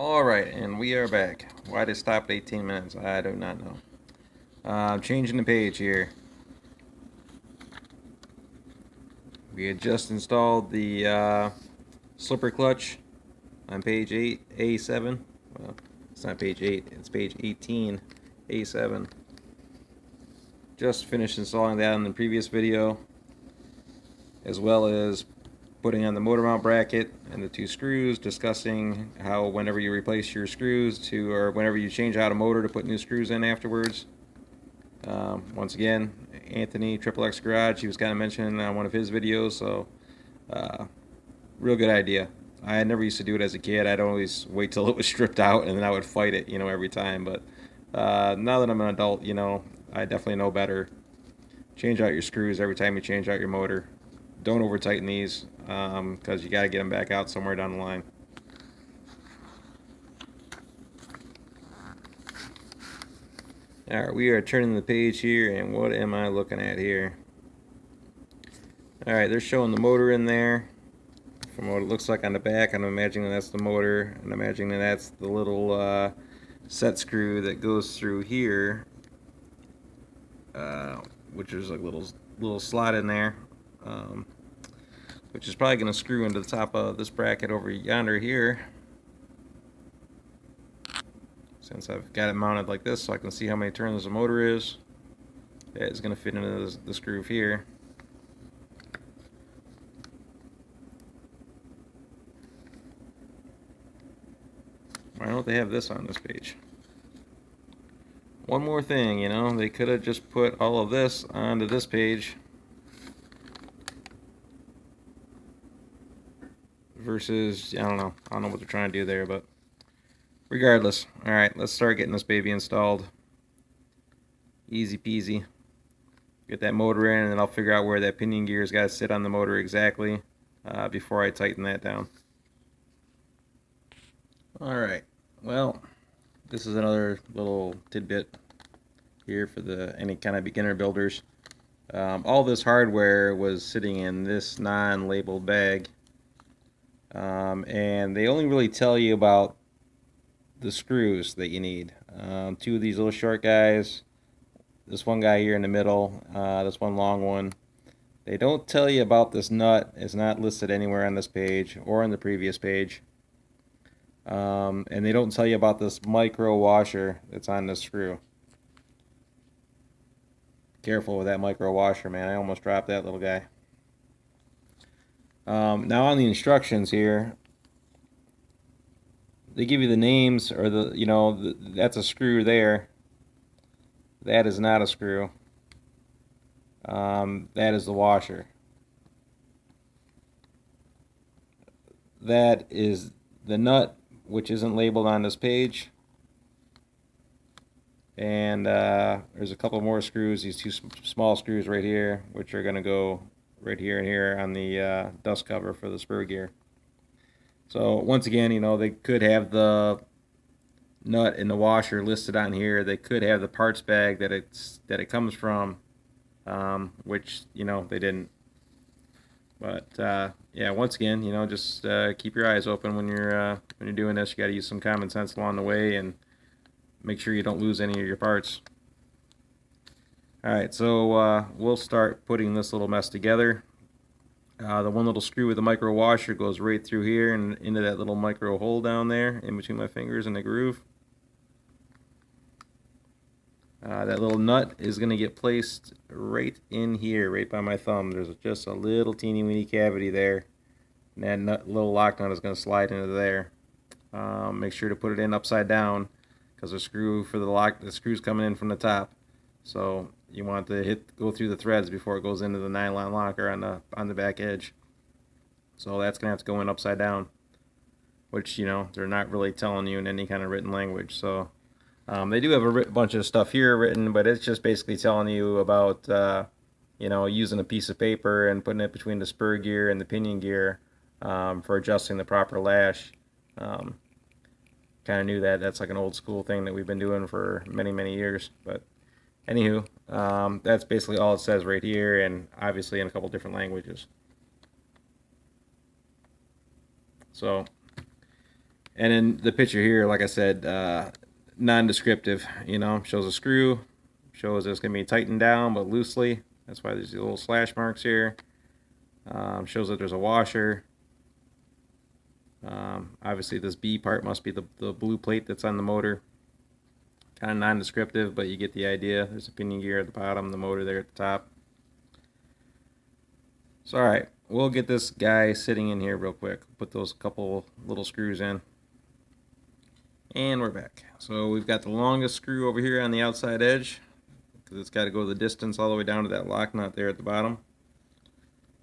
Alright, and we are back. Why did it stop at 18 minutes? I do not know. Changing the page here. We had just installed the slipper clutch on page 8, A7. Well, it's not page 8, it's page 18, A7. Just finished installing that in the previous video, as well as putting on the motor mount bracket and the two screws, discussing how whenever you replace your screws or whenever you change out a motor to put new screws in afterwards. Once again, Anthony Triple X Garage, he was kind of mentioning on one of his videos, so real good idea. I never used to do it as a kid. I'd always wait till it was stripped out and then I would fight it, every time. But now that I'm an adult, I definitely know better. Change out your screws every time you change out your motor. Don't over tighten these because you got to get them back out somewhere down the line. Alright, we are turning the page here, and what am I looking at here? Alright, they're showing the motor in there. From what it looks like on the back, I'm imagining that's the motor, and I'm imagining that's the little set screw that goes through here, which is like a little slot in there, which is probably going to screw into the top of this bracket over yonder here. Since I've got it mounted like this so I can see how many turns the motor is, that is going to fit into this groove here. Why don't they have this on this page? One more thing, they could have just put all of this onto this page versus, I don't know what they're trying to do there, but regardless. Alright, let's start getting this baby installed. Easy peasy. Get that motor in, and then I'll figure out where that pinion gear's got to sit on the motor exactly before I tighten that down. Alright, well, this is another little tidbit here for any kind of beginner builders. All this hardware was sitting in this non-labeled bag, and they only really tell you about the screws that you need. Two of these little short guys, this one guy here in the middle, this one long one. They don't tell you about this nut. It's not listed anywhere on this page or on the previous page. And they don't tell you about this micro washer that's on this screw. Careful with that micro washer, man. I almost dropped that little guy. Now on the instructions here, they give you the names, or that's a screw there. That is not a screw. That is the washer. That is the nut, which isn't labeled on this page. And there's a couple more screws, these two small screws right here, which are going to go right here and here on the dust cover for the spur gear. So once again, they could have the nut and the washer listed on here. They could have the parts bag that it comes from, which they didn't. But yeah, once again, just keep your eyes open when you're doing this. You got to use some common sense along the way and make sure you don't lose any of your parts. Alright, so we'll start putting this little mess together. The one little screw with the micro washer goes right through here and into that little micro hole down there in between my fingers in the groove. That little nut is going to get placed right in here, right by my thumb. There's just a little teeny weeny cavity there, and that little lock nut is going to slide into there. Make sure to put it in upside down, because the screw for the screw's coming in from the top. So you want to go through the threads before it goes into the nylon locker on the back edge. So that's gonna have to go in upside down, which they're not really telling you in any kind of written language. So they do have a bunch of stuff here written, but it's just basically telling you about using a piece of paper and putting it between the spur gear and the pinion gear for adjusting the proper lash. Kind of knew that's like an old school thing that we've been doing for many years. But anywho, that's basically all it says right here, and obviously in a couple different languages. So And in the picture here, like I said, non-descriptive. You know, shows a screw, shows it's gonna be tightened down but loosely. That's why there's these little slash marks here. Shows that there's a washer. Obviously, this B part must be the blue plate that's on the motor. Kind of non-descriptive, but you get the idea. There's a pinion gear at the bottom, the motor there at the top. So, all right, we'll get this guy sitting in here real quick. Put those couple little screws in. And we're back. So we've got the longest screw over here on the outside edge, because it's got to go the distance all the way down to that lock nut there at the bottom,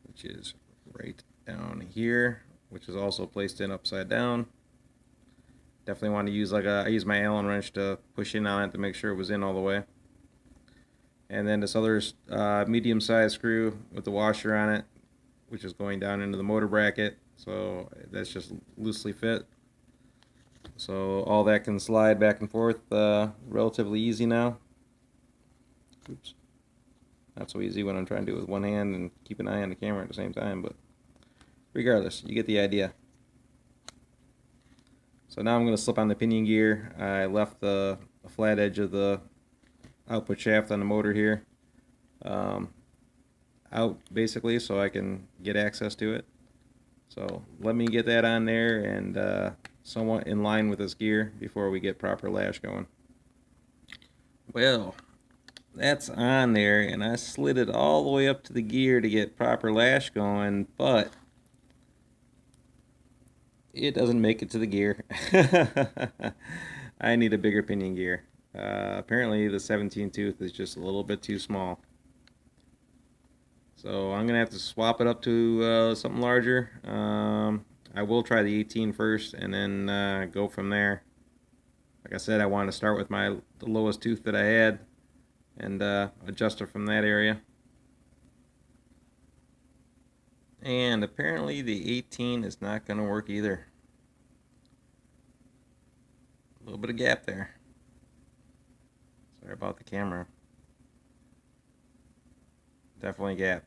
which is right down here, which is also placed in upside down. Definitely want to use I use my Allen wrench to push in on it to make sure it was in all the way. And then this other medium-sized screw with the washer on it, which is going down into the motor bracket. So that's just loosely fit. So all that can slide back and forth relatively easy now. Oops. Not so easy when I'm trying to do it with one hand and keep an eye on the camera at the same time, but regardless, you get the idea. So now I'm going to slip on the pinion gear. I left the flat edge of the output shaft on the motor here out basically, so I can get access to it. So let me get that on there and somewhat in line with this gear before we get proper lash going. Well, that's on there, and I slid it all the way up to the gear to get proper lash going, but it doesn't make it to the gear. I need a bigger pinion gear. Apparently the 17 tooth is just a little bit too small. So I'm gonna have to swap it up to something larger. I will try the 18 first and then go from there. Like I said, I want to start with the lowest tooth that I had and adjust it from that area. And apparently the 18 is not going to work either. A little bit of gap there. Sorry about the camera. Definitely gap.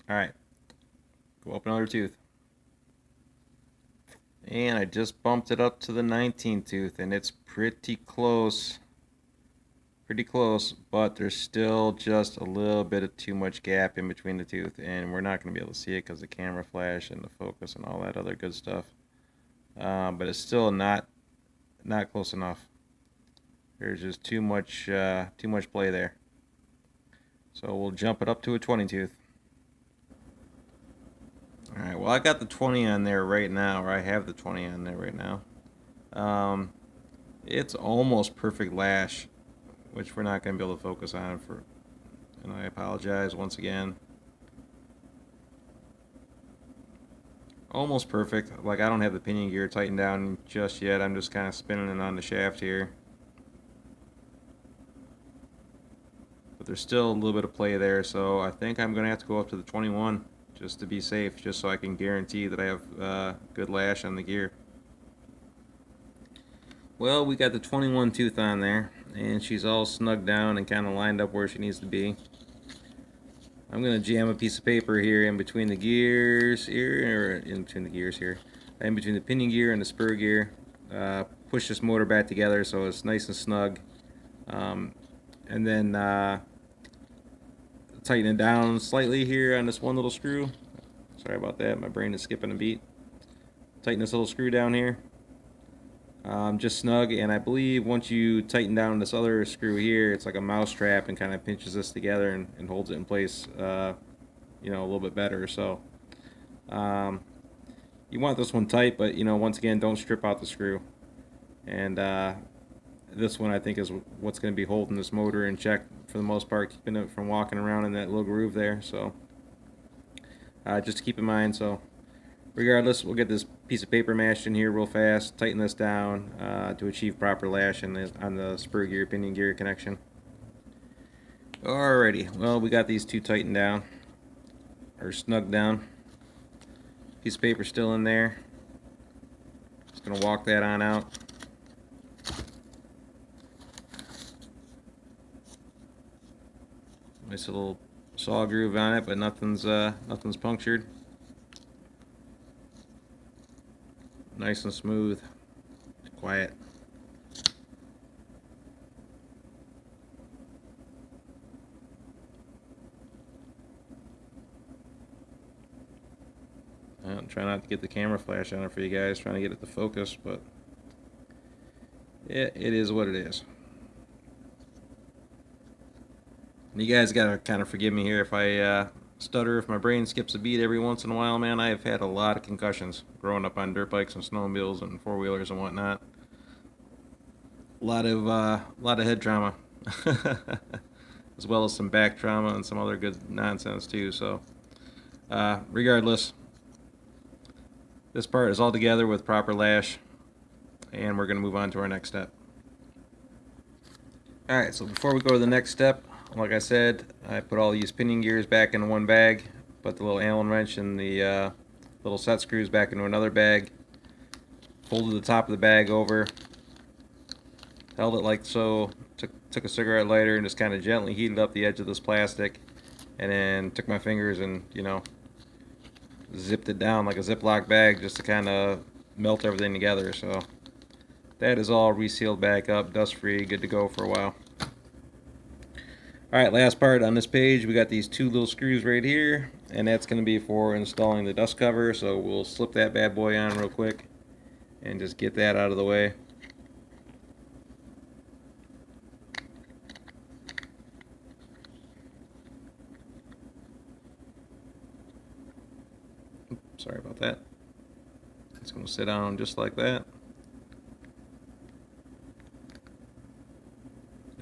Alright. Go up another tooth. And I just bumped it up to the 19 tooth, and it's pretty close. Pretty close, but there's still just a little bit of too much gap in between the tooth, and we're not going to be able to see it because the camera flash and the focus and all that other good stuff. But it's still not close enough. There's just too much play there. So we'll jump it up to a 20 tooth. Alright, well I got the 20 on there right now, or I have the 20 on there right now. It's almost perfect lash, which we're not going to be able to focus on and I apologize once again. Almost perfect. Like, I don't have the pinion gear tightened down just yet. I'm just kind of spinning it on the shaft here. But there's still a little bit of play there, so I think I'm going to have to go up to the 21 just to be safe, just so I can guarantee that I have good lash on the gear. Well, we got the 21 tooth on there, and she's all snugged down and kind of lined up where she needs to be. I'm going to jam a piece of paper here in between the gears here, or in between the gears here, in between the pinion gear and the spur gear. Push this motor back together so it's nice and snug. And then tighten it down slightly here on this one little screw. Sorry about that, my brain is skipping a beat. Tighten this little screw down here. Just snug, and I believe once you tighten down this other screw here, it's like a mouse trap and kind of pinches this together and holds it in place, you know, a little bit better. So you want this one tight, but you know, once again, don't strip out the screw. And this one I think is what's going to be holding this motor in check for the most part, keeping it from walking around in that little groove there. So just to keep in mind. So regardless, we'll get this piece of paper mashed in here real fast, tighten this down to achieve proper lash on the spur gear, pinion gear connection. Alrighty, well, we got these two tightened down, or snugged down. Piece of paper still in there. Just gonna walk that on out. Nice little saw groove on it, but nothing's punctured. nice and smooth, quiet. I'm trying not to get the camera flash on it for you guys, trying to get it to focus, but it is what it is. And you guys gotta kind of forgive me here if I stutter, if my brain skips a beat every once in a while, man. I have had a lot of concussions growing up on dirt bikes and snowmobiles and four-wheelers and whatnot. A lot of head trauma, as well as some back trauma and some other good nonsense too. So, regardless, this part is all together with proper lash, and we're gonna move on to our next step. All right, so before we go to the next step, like I said, I put all these pinion gears back in one bag, put the little Allen wrench and the little set screws back into another bag, folded the top of the bag over, held it like so, took a cigarette lighter and just kind of gently heated up the edge of this plastic, and then took my fingers and, you know, zipped it down like a Ziploc bag just to kind of melt everything together. So that is all resealed back up, dust free, good to go for a while. Alright, last part on this page, we got these two little screws right here, and that's going to be for installing the dust cover. So we'll slip that bad boy on real quick and just get that out of the way. Oops, sorry about that. It's going to sit down just like that.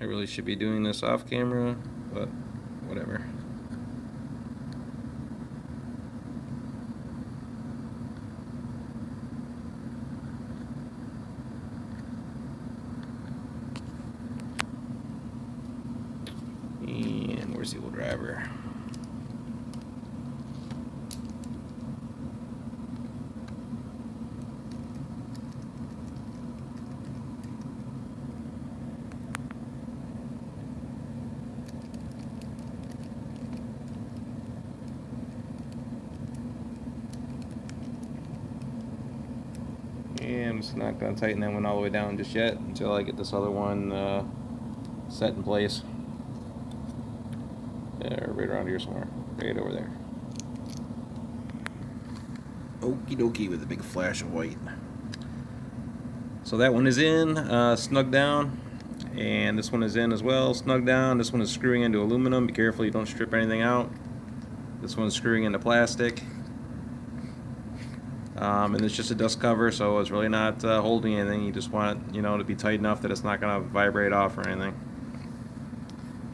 I really should be doing this off camera, but whatever. And where's the old driver? And I'm just not going to tighten that one all the way down just yet until I get this other one set in place. Right around here somewhere. Right over there. Okie dokie with a big flash of white. So that one is in, snug down. And this one is in as well, snug down. This one is screwing into aluminum. Be careful you don't strip anything out. This one's screwing into plastic. And it's just a dust cover, so it's really not holding anything. You just want it, you know, to be tight enough that it's not going to vibrate off or anything.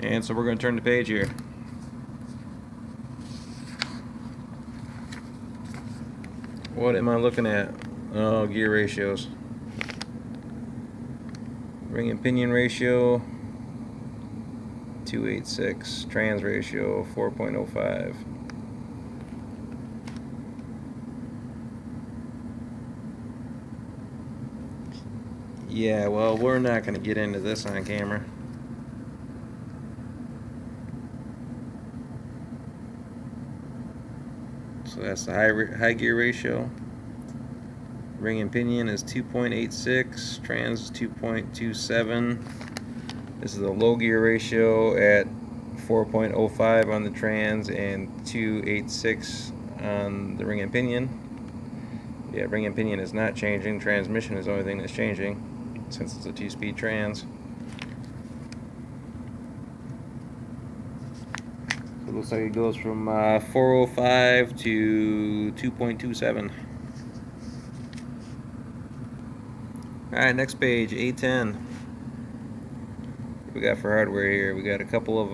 And so we're going to turn the page here. What am I looking at? Oh, gear ratios. Ring and pinion ratio 286. Trans ratio 4.05. Yeah, well, we're not going to get into this on camera. So that's the high gear ratio. Ring and pinion is 2.86, trans 2.27. This is the low gear ratio at 4.05 on the trans and 2.86 on the ring and pinion. Yeah, ring and pinion is not changing. Transmission is the only thing that's changing since it's a 2-speed trans. It looks like it goes from 405 to 2.27. Alright, next page, A10. What we got for hardware here? We got a couple of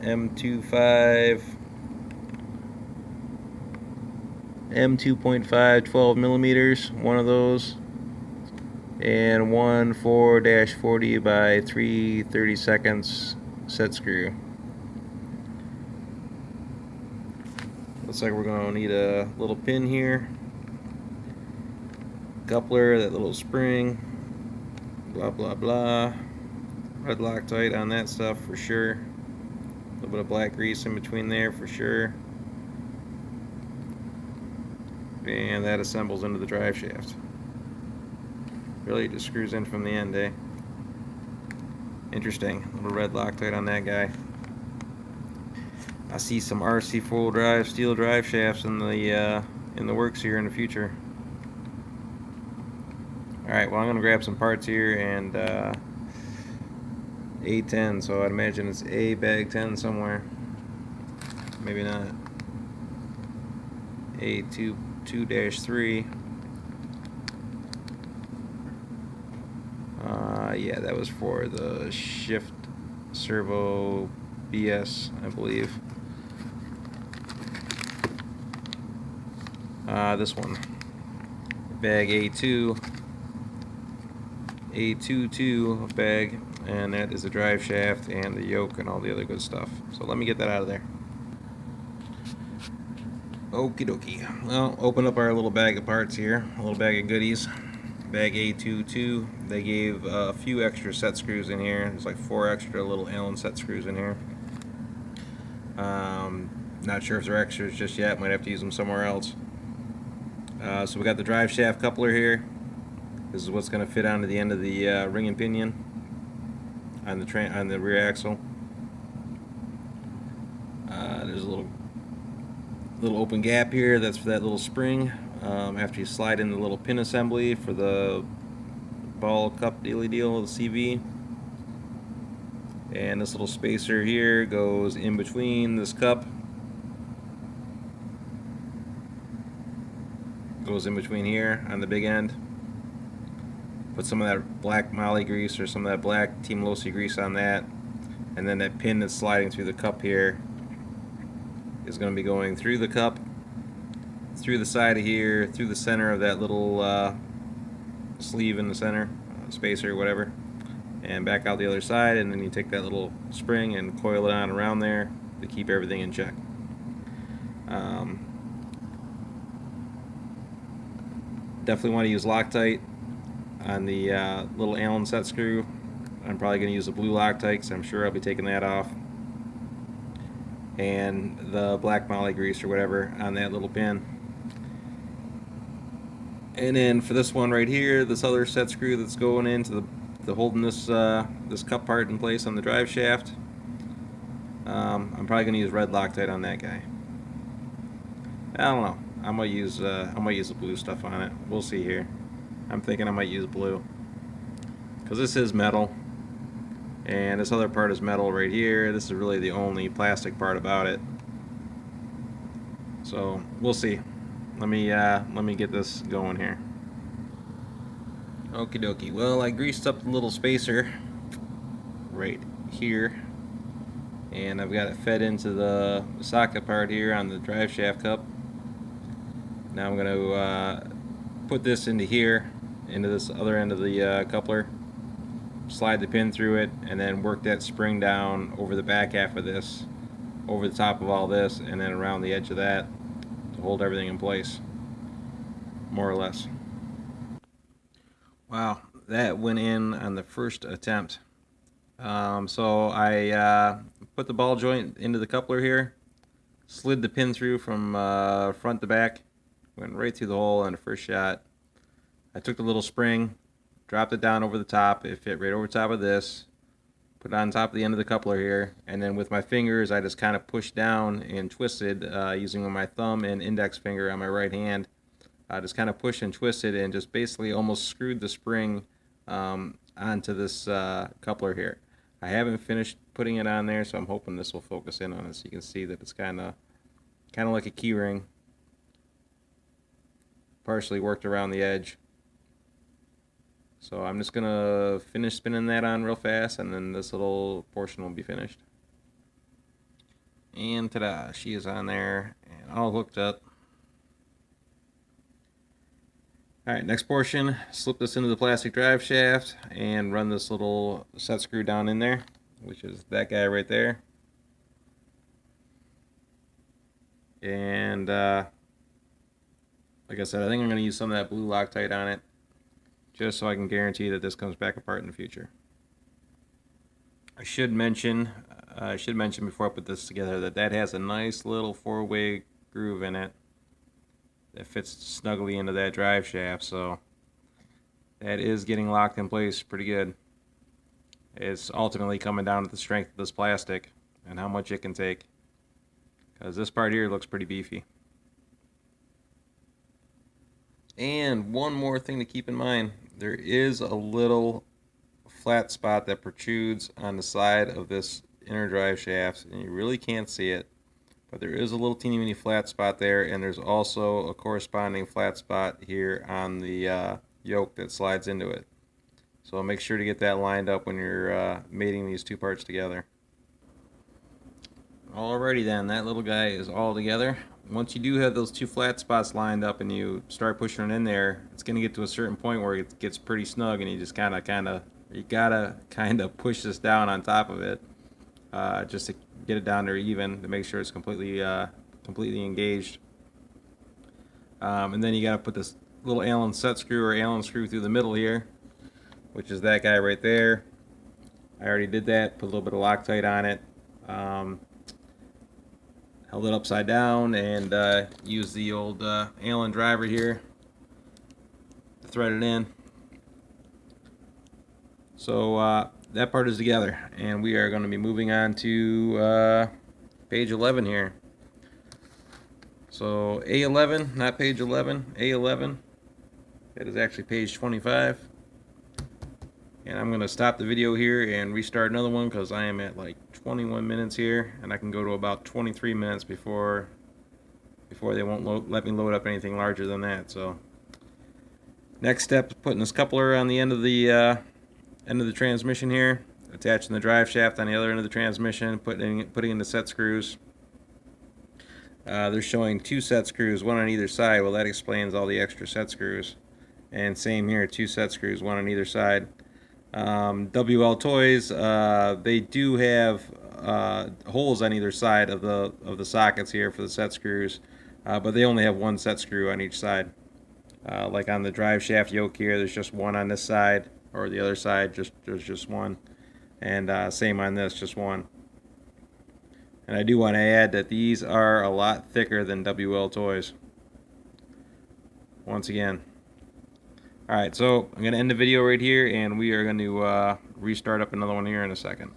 M2.5 12 millimeters, one of those, and one 4-40 by 3/32 set screw. Looks like we're going to need a little pin here, coupler, that little spring, blah blah blah. Red Loctite on that stuff for sure. A little bit of black grease in between there for sure. And that assembles into the drive shaft. Really, just screws in from the end, eh? Interesting. Little red Loctite on that guy. I see some RC full drive steel drive shafts in the works here in the future. All right, well, I'm gonna grab some parts here and A10. So I'd imagine it's A bag 10 somewhere. Maybe not. A2 2-3. Yeah, that was for the shift servo BS, I believe. This one, bag A2, A22 bag, and that is the drive shaft and the yoke and all the other good stuff. So let me get that out of there. Okie dokie. Well, open up our little bag of parts here, a little bag of goodies. Bag A22. They gave a few extra set screws in here. There's like 4 extra little Allen set screws in here. Not sure if they're extras just yet. Might have to use them somewhere else. So we got the drive shaft coupler here. This is what's going to fit onto the end of the ring and pinion on the rear axle. There's a little open gap here. That's for that little spring. After you slide in the little pin assembly for the ball cup dealy deal, the CV. And this little spacer here goes in between this cup. Goes in between here on the big end. Put some of that black Moly grease or some of that black Team Losi grease on that. And then that pin that's sliding through the cup here is going to be going through the cup, through the side of here, through the center of that little sleeve in the center, spacer, whatever, and back out the other side. And then you take that little spring and coil it on around there to keep everything in check. Definitely want to use Loctite on the little Allen set screw. I'm probably going to use a blue Loctite because I'm sure I'll be taking that off. And the black Moly grease or whatever on that little pin. And then for this one right here, this other set screw that's going into the holding this this cup part in place on the drive shaft, I'm probably going to use red Loctite on that guy. I don't know. I might use the blue stuff on it. We'll see here. I'm thinking I might use blue because this is metal, and this other part is metal right here. This is really the only plastic part about it. So we'll see. Let me get this going here. Okie dokie. Well, I greased up the little spacer right here, and I've got it fed into the socket part here on the drive shaft cup. Now I'm going to put this into here, into this other end of the coupler, slide the pin through it, and then work that spring down over the back half of this, over the top of all this, and then around the edge of that to hold everything in place, more or less. Wow, that went in on the first attempt. So I put the ball joint into the coupler here, slid the pin through from front to back, went right through the hole on the first shot. I took the little spring, dropped it down over the top. It fit right over top of this. Put it on top of the end of the coupler here, and then with my fingers, I just kind of pushed down and twisted using my thumb and index finger on my right hand. I just kind of pushed and twisted and just basically almost screwed the spring onto this coupler here. I haven't finished putting it on there, so I'm hoping this will focus in on it so you can see that it's kind of like a key ring. Partially worked around the edge. So I'm just going to finish spinning that on real fast, and then this little portion will be finished. And ta-da, she is on there and all hooked up. Alright, next portion, slip this into the plastic drive shaft and run this little set screw down in there, which is that guy right there. And like I said, I think I'm going to use some of that blue Loctite on it, just so I can guarantee that this comes back apart in the future. I should mention before I put this together that has a nice little 4-way groove in it that fits snugly into that drive shaft. So that is getting locked in place pretty good. It's ultimately coming down to the strength of this plastic and how much it can take, because this part here looks pretty beefy. And one more thing to keep in mind, there is a little flat spot that protrudes on the side of this inner drive shaft, and you really can't see it, but there is a little teeny weeny flat spot there, and there's also a corresponding flat spot here on the yoke that slides into it. So make sure to get that lined up when you're mating these two parts together. Alrighty then, that little guy is all together. Once you do have those two flat spots lined up and you start pushing it in there, it's going to get to a certain point where it gets pretty snug, and you just you gotta kind of push this down on top of it, just to get it down there even, to make sure it's completely engaged. And then you gotta put this little Allen set screw or Allen screw through the middle here, which is that guy right there. I already did that, put a little bit of Loctite on it, held it upside down, and used the old Allen driver here to thread it in. So that part is together, and we are going to be moving on to page 11 here. So A11, not page 11, A11. That is actually page 25. And I'm going to stop the video here and restart another one, because I am at like 21 minutes here, and I can go to about 23 minutes before they won't let me load up anything larger than that. So next step is putting this coupler on the end of the transmission here, attaching the drive shaft on the other end of the transmission, putting in the set screws. They're showing 2 set screws, one on either side. Well, that explains all the extra set screws. And same here, 2 set screws, one on either side. WL Toys, they do have holes on either side of the sockets here for the set screws, but they only have 1 set screw on each side. Like on the drive shaft yoke here, there's just 1 on this side, or the other side, there's just 1, and same on this, just 1. And I do want to add that these are a lot thicker than WL Toys. Once again. Alright, so I'm going to end the video right here, and we are going to restart up another one here in a second.